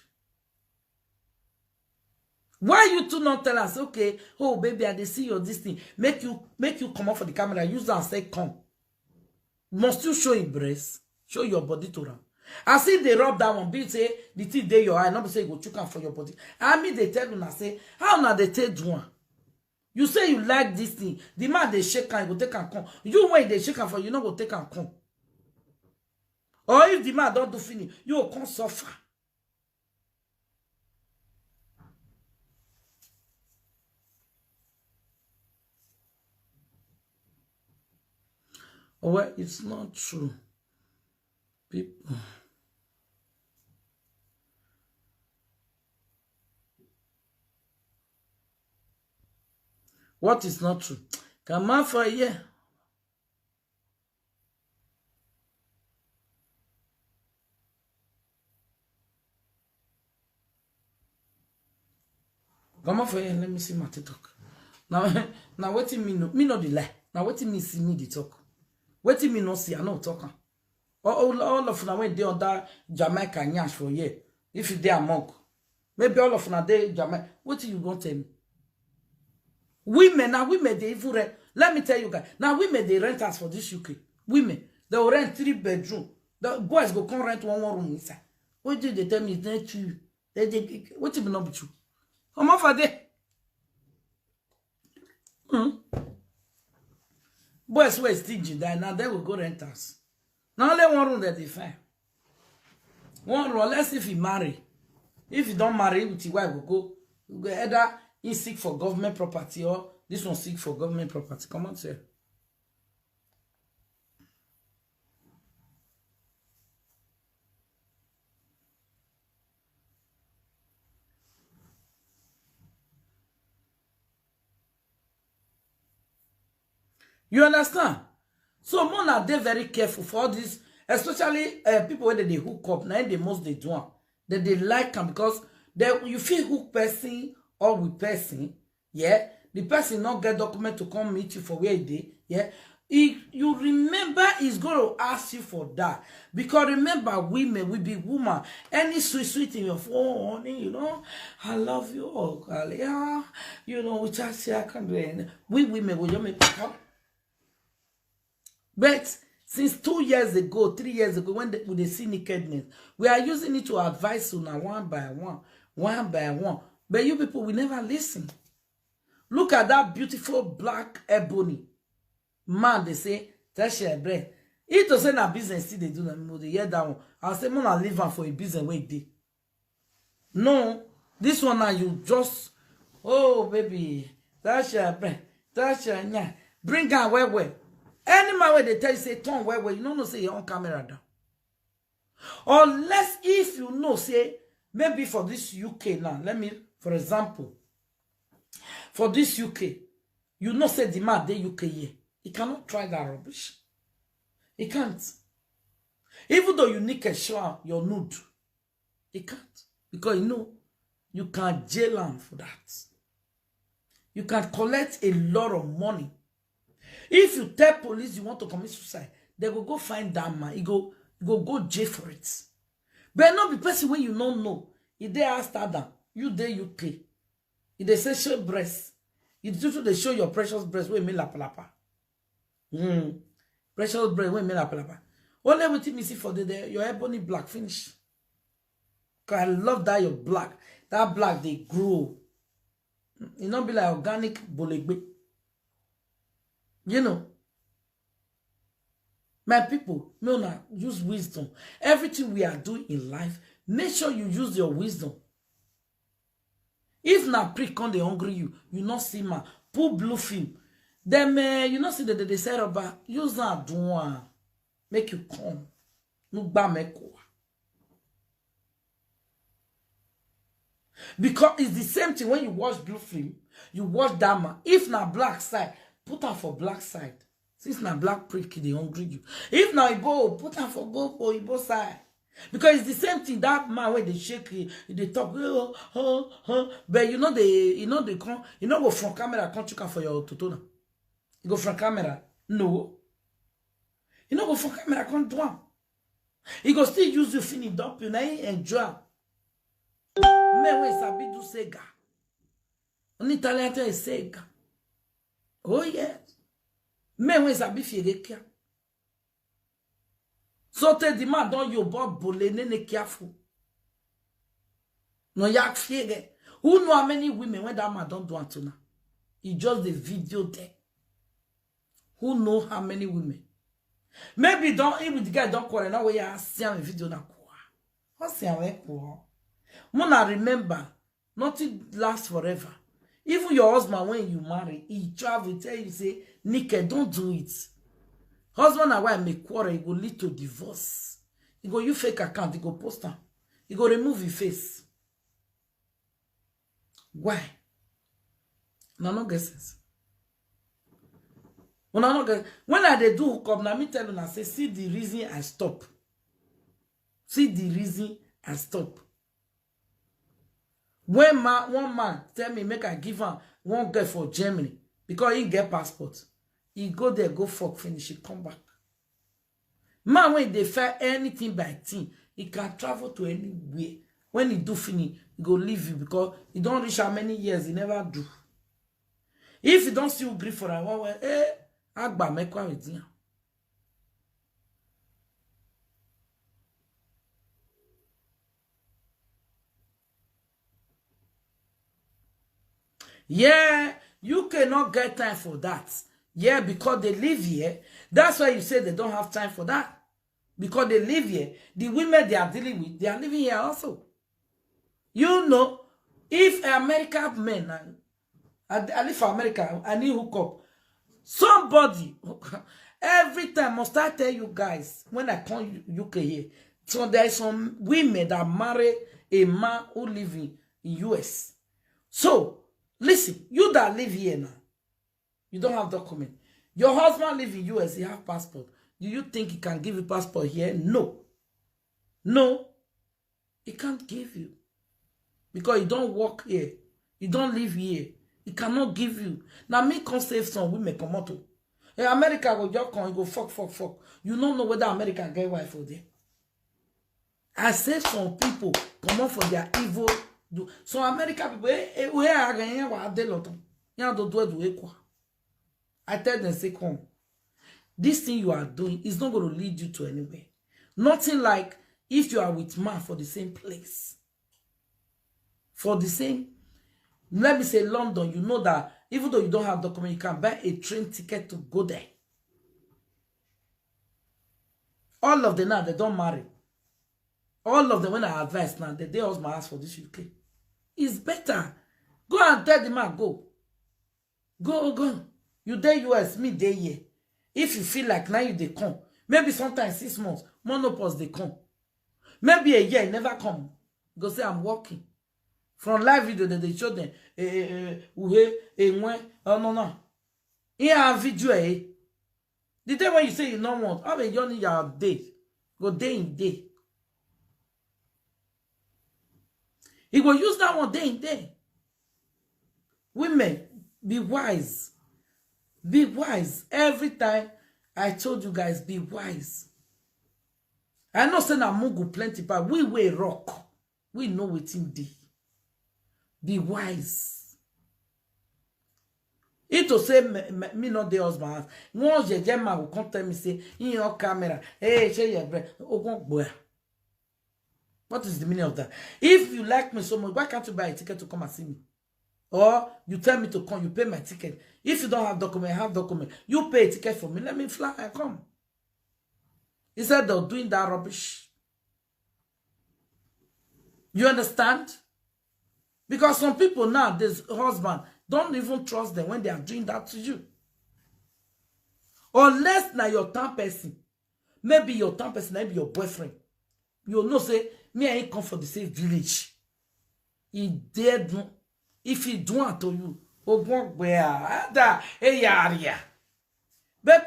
Why you two not tell us, okay, oh baby, I see your this thing, make you come up for the camera, use that and say, come. Must you show your breast? Show your body to them. As if they rub that one, be say the thing dey your eye, not say go chook am for your body. I mean they tell you now say, how now they take one? You say you like this thing, the man they shake and go take and come. You when they shake and for you not go take and come. Or if the man don't do finish, you will come suffer. Well, it's not true. People. What is not true? Come on for a year. Come on for a year. Let me see my TikTok. Now waiting me know the lie. Now waiting me see me the talk. Waiting me no see, I know talking. All of them when they on that Jamaica nyash for a year. If you they are monk. Maybe all of them they Jamaica. What you gonna tell me? Women, now women they even rent. Let me tell you guys. Now women they rent us for this UK. Women, they will rent 3 bedroom. The boys go come rent one room inside. What do they tell me? It's not true. What you not be true? Come on for there. Boys were stingy that now they will go rent house. Now only one room that they find. One room, unless if you marry. If you don't marry with your wife, go either he seek for government property or this one seek for government property. Come on, sir. You understand? So more are they very careful for all this, especially people when they hook up. Now the most they do that they like them because you feel hook person or with person, yeah. The person not get document to come meet you for where they, yeah. You remember he's going to ask you for that because remember women we be woman any sweet in your phone, honey, you know I love you, oh God, yeah, you know we just say I can do it. We women will you make come. But since 2 years ago, 3 years ago, when they see nakedness, we are using it to advise you now one by one, one by one. But you people will never listen. Look at that beautiful black ebony man. They say that's your bread. It was in a business. See they do that. They hear that one. I say, "Mona leave her for a business way day." No, this one now you just, oh baby, that's your bread. That's your nya. Bring her where. Any man where they tell you say turn where you don't know say you're on camera down. Unless if you know say maybe for this UK now, let me for example, for this UK, you know say the man they UK here, he cannot try that rubbish. He can't. Even though you need a show your nude, he can't because you know you can jail him for that. You can collect a lot of money. If you tell police you want to commit suicide, they will go find that man. He go jail for it. But not be person when you don't know. If they ask Adam, you there UK. If they say show breast, if they show your precious breast, we make lapa. Precious breast, we make lapa. Only everything you see for your ebony black finish. Cause I love that your black. That black they grow. It not be like organic bolegbe. You know, my people, use wisdom. Everything we are doing in life, make sure you use your wisdom. If na prick on they hungry you not see man, pull blue film. Them, you not see that they said about use that do make you come. No bameko. Because it's the same thing when you watch blue film, you watch that man. If na black side, put her for black side. Since na black prick, they hungry you. If now Igbo, put her for Igbo side. Because it's the same thing. That man when they shake, they talk, but you know they come, go from camera, can't you come for your tutona? You go from camera, no. You know go from camera, can't do it. You go still use your finish up, you know, enjoy. Mais when sabi do sega, on Italian is sega. Oh yes. Mais when sabi fiere so te di ma don yo bo bole nene kiafu. No yak fiere. Who know how many women when that man don't do it now? He just the video there. Who know how many women? Maybe don't even the guy don't call now where you see a video na kwa. What's your Mona remember, nothing lasts forever. Even your husband, when you marry, he travel, tell you, say, Nika, don't do it. Husband and wife make quarrel, it will lead to divorce. He go, you fake account, he go post am. He go remove his face. Why? No get sense. When I they do hook up, now me tell you, I say, see the reason I stop. See the reason I stop. When one man tell me make I give him one girl for Germany because he get passport, he go there, go fuck, finish, he come back. Man, when they find anything by team, he can travel to anywhere. When he do finish, he go leave you because he don't reach how many years, he never do. If you don't see you grief for a while, agba mekwa with you. Yeah, you cannot get time for that. Yeah, because they live here. That's why you say they don't have time for that. Because they live here. The women they are dealing with, they are living here also. You know, if American men, I live for America, I need hook up. Somebody, every time, must I tell you guys, when I come UK here, so there are some women that marry a man who live in US. So, listen, you that live here now, you don't have document. Your husband live in US, he have passport. Do you think he can give you passport here? No. No. He can't give you. Because you don't work here. You don't live here. He cannot give you. Now, me can save some women come out. In America, go just come, you go fuck. You don't know whether America get wife or there. I save some people come out for their evil. So America people, where are going? What they lot? You don't do it. I tell them, say, come. This thing you are doing is not going to lead you to anywhere. Nothing like if you are with man for the same place. For the same, let me say London, you know that even though you don't have document, you can buy a train ticket to go there. All of them now, they don't marry. All of them, when I advise now, they husband ask for this UK. It's better. Go and tell the man, go. Go. You there US, me there here. If you feel like now you they come, maybe sometimes 6 months, monopause they come. Maybe a year, never come. Go say, I'm working. From live video that they show them, no. Here a video, The day when you say you don't want, how many you need your day? Go day in day. He will use that one day in day. Women, be wise. Be wise. Every time I told you guys, be wise. I know say na Mungu plenty, but we will rock. We know what's in day. Be wise. It to say me not the husband. Once the Gemma will come tell me say in your camera, hey, share your bread. Oh, what is the meaning of that? If you like me so much, why can't you buy a ticket to come and see me? Or you tell me to come, you pay my ticket. If you don't have document, have document. You pay a ticket for me, let me fly and come. Instead of doing that rubbish. You understand? Because some people now, this husband, don't even trust them when they are doing that to you. Unless now your town person, maybe your town person, maybe your boyfriend. You know, say, me I ain't come for the same village. He dead. If he do it to you, but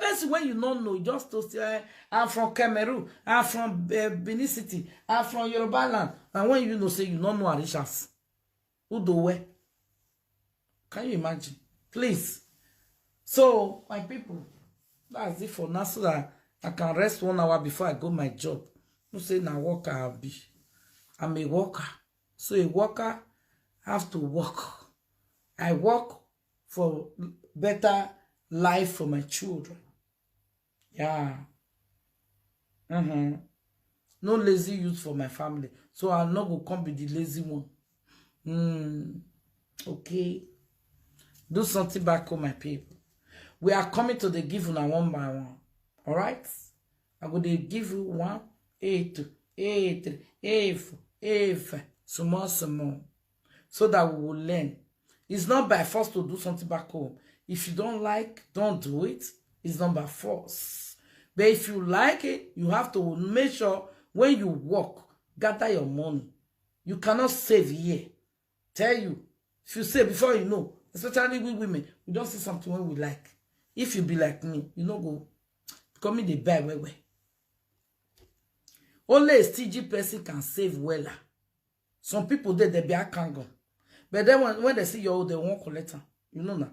person when you don't know, just to say, I'm from Cameroon, I'm from Benin City, I'm from Yoruba land, and when you know, say you don't know Arishas. Who do we? Can you imagine? Please. So, my people, that's it for now, so that I can rest 1 hour before I go my job. You say, now worker I'll be. I'm a worker. So a worker have to work. I work for better life for my children. Yeah. No lazy youth for my family. So I'm not going to come with the lazy one. Okay. Do something back on my people. We are coming to the give una one by one. Alright? I'm going to give you 1, 8, 8, 8, 8, small. So that we will learn. It's not by force to do something back home. If you don't like, don't do it. It's not by force. But if you like it, you have to make sure when you work, gather your money. You cannot save here. Tell you. If you save before you know, especially we women, we don't see something when we like. If you be like me, you know go. Come in the buy well. Only a stingy person can save well. Some people they be a kango. But then when they see you, they won't collect them. You know now.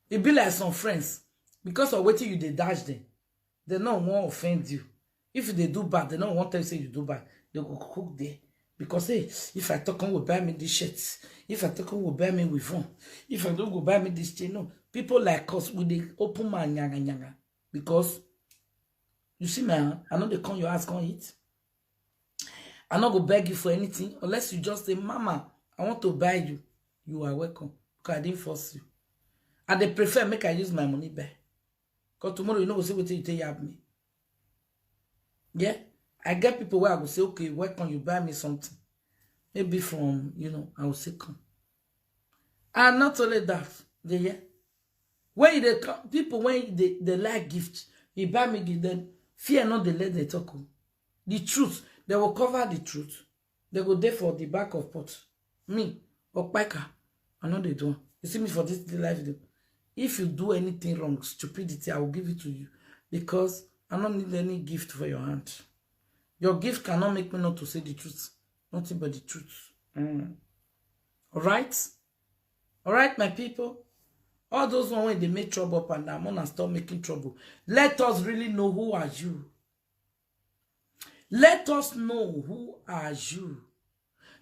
It be like some friends. Because of waiting you they dash them. They don't want to offend you. If they do bad, they don't want to say you do bad. They go cook there. Because hey, if I talk on will buy me this shirt. If I talk on will buy me with phone. If I don't go buy me this chain. No. People like us with the open man nyanga. Because you see man, I know they come your ass can't eat. I'm not going to beg you for anything unless you just say, Mama, I want to buy you. You are welcome. Because I didn't force you. And they prefer make I use my money back. Because tomorrow, you know, we'll see what you have me. Yeah? I get people where I will say, okay, why can't you buy me something? Maybe from, you know, I will say, come. And not only that, yeah. When they people, when they like gifts, you buy me gift, then fear not they let they talk. The truth, they will cover the truth. They go there for the back of pot. Me, or Pika, I know they do. You see me for this life. If you do anything wrong, stupidity, I will give it to you. Because I don't need any gift for your hand. Your gift cannot make me not to say the truth. Nothing but the truth. All right? All right, my people? All those ones when they make trouble up and down, I'm gonna stop making trouble. Let us really know who are you. Let us know who are you.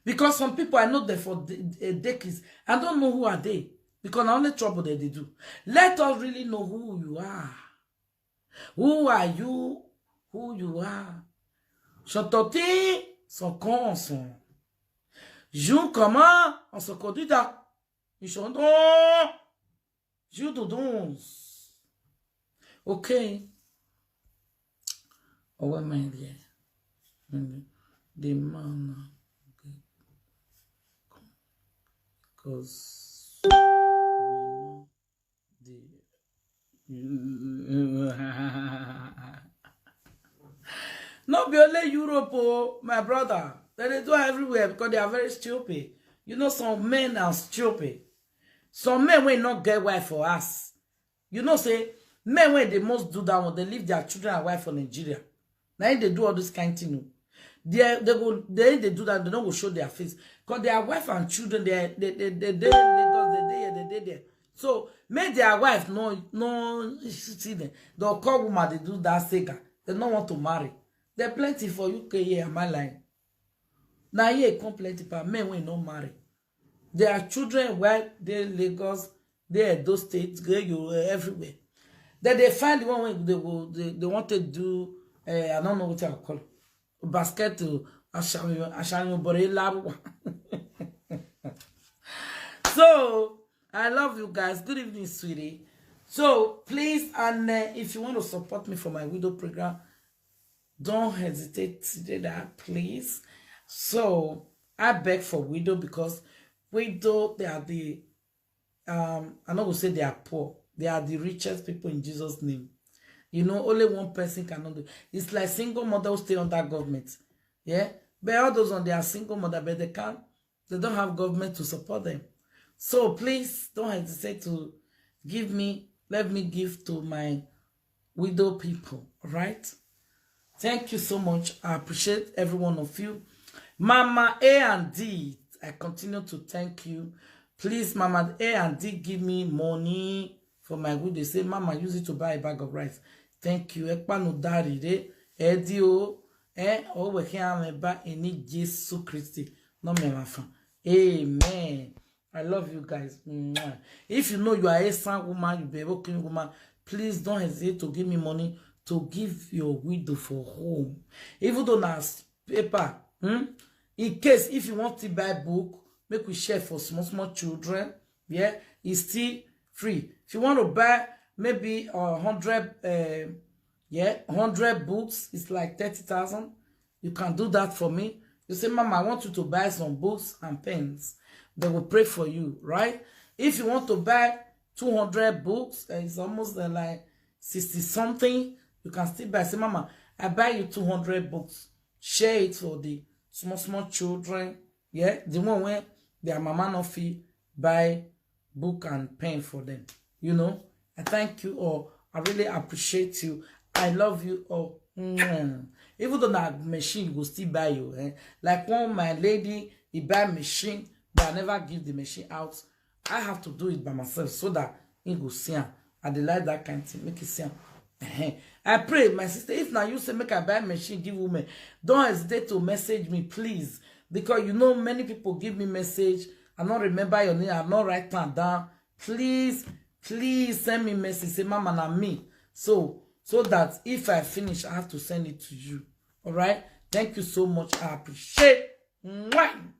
Because some people I know them for decades. I don't know who are they. Because the only trouble that they do. Let us really know who you are. Who are you? Who you are. Chantoti, son conson. Joue comment on se conduit dans. Ils chantent. Joue de danse. Ok. Oh, ouais, mais des man. Because not be only Europe, oh, my brother. They do everywhere because they are very stupid. You know, some men are stupid. Some men will not get wife for us. You know, say, men when they must do that one, they leave their children and wife for Nigeria. Now they do all this kind of thing. They do that, they don't go show their face. Because their wife and children, they there. So make their wife no see them. They'll call woman, they do that sega. They don't want to marry. There plenty for UK here, am I lying? Now here come plenty for men when not marry. Their children where they Lagos, they those states, you everywhere. Then they find the one when they want to do I don't know what I call it. Basket to So I love you guys. Good evening, sweetie. So please, and if you want to support me for my widow program, don't hesitate to do that, please. So I beg for widow because widow, they are the I'm not gonna say they are poor. They are the richest people in Jesus' name. You know, only one person cannot do. It's like single mother who stay under government. Yeah? But all those on they are single mother, but they don't have government to support them. So please don't hesitate to give me, let me give to my widow people. All right? Thank you so much. I appreciate every one of you. Mama A and D, I continue to thank you. Please, Mama A and D, give me money for my widow. They say, Mama, use it to buy a bag of rice. Thank you. Ekpanu daride. Edio. O we can ba eni Jesu Christi. No me mafa. Amen. I love you guys. If you know you are a son woman, you be a working woman, please don't hesitate to give me money to give your widow for home. Even though that's paper. In case if you want to buy book, make we share for small children. Yeah, it's still free. If you want to buy maybe 100 books, it's like 30,000. You can do that for me. You say, Mama, I want you to buy some books and pens. They will pray for you, right? If you want to buy 200 books, it's almost like 60 something. You can still buy. Say, Mama, I buy you 200 books. Share it for the small children. Yeah, the one where their mama no fee buy book and pen for them. You know, I thank you all. I really appreciate you. I love you all. Even though that machine will still buy you. Like one my lady, he buy machine, but I never give the machine out. I have to do it by myself so that he go see her. I like that kind of thing. Make it see her. I pray, my sister, if now you say make I buy machine, give women, don't hesitate to message me, please. Because you know many people give me message. I don't remember your name. I'm not writing that down. Please send me message. Say, Mama, and me. So that if I finish, I have to send it to you. All right? Thank you so much. I appreciate. Mwah.